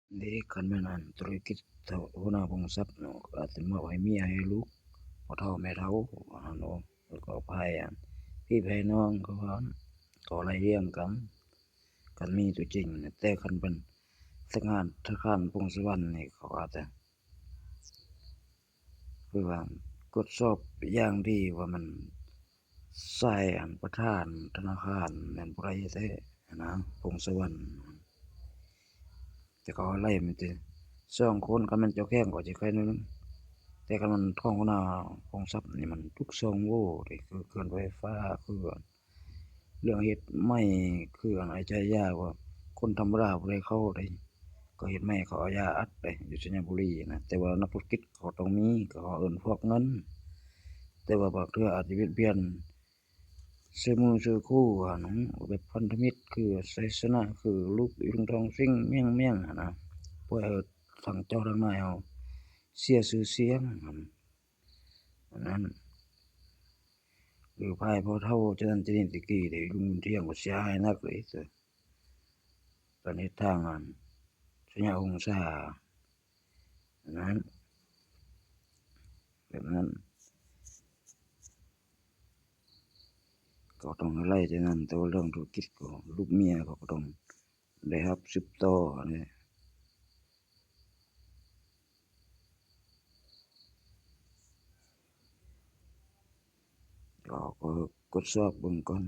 Đểคันแม่นอั่นธุรกิจเท่าหัวหน้าบริษัทเนาะก็อาจสิมอบให้เมียให้ลูกพ่อเฒ่าแม่เฒ่าว่าเนาะแล้วก็ภายพี่ภายน้องก็ว่าก็ไล่เลี่ยงกันคันมีตัวจริงน่ะแต่คันเป็นพนักงานธนาคารพงศวรรณนี่เขาอาจจะคือว่ากดสอบอย่างดีว่ามันใช่ประธานธนาคารแม่นผู้ใดแท้นะพงศวรรณแต่เขาไล่มันแต่2คนคันแม่นเจ้าแข้งก็สิใครหนึ่ง แต่คันมันของหัวหน้ากองทัพนี่มันทุกช่องโหว่นี่คือเขื่อนไฟฟ้าคือเรื่องเฮ็ดไม้คือไอ้ใจยากว่าคนธรรมดาบ่ได้เข้าได้ก็เฮ็ดไม้เขาเอายาอัดได้อยู่สัญบุรีนะแต่ว่านักธุรกิจเขาต้องมีก็เขาเอิ้นพวกเงินแต่ว่าบางเทื่ออาจสิเบียดเบียนซื้อมือซื้อคู่หั้นแบบพันธมิตรคือไสสนะคือลูกอิงทองซิ่งเมี่ยงๆหั้นนะปล่อยให้ทั้งเจ้าทั้งนายเฮาเสียชื่อเสียงอันนั้น หรือพายพอเท่าจะนั้นจะนี่ตะกี้ได้ลุงเที่ยงก็เสียหายนักเลยตอนนี้ทางสัญญาองศาอันนั้นแบบนั้นก็ต้องไล่จากนั้นแต่ว่าเรื่องธุรกิจก็ลูกเมียเขาก็ต้องได้รับสืบต่ออันนี้ก็กดสอบเบิ่งก่อน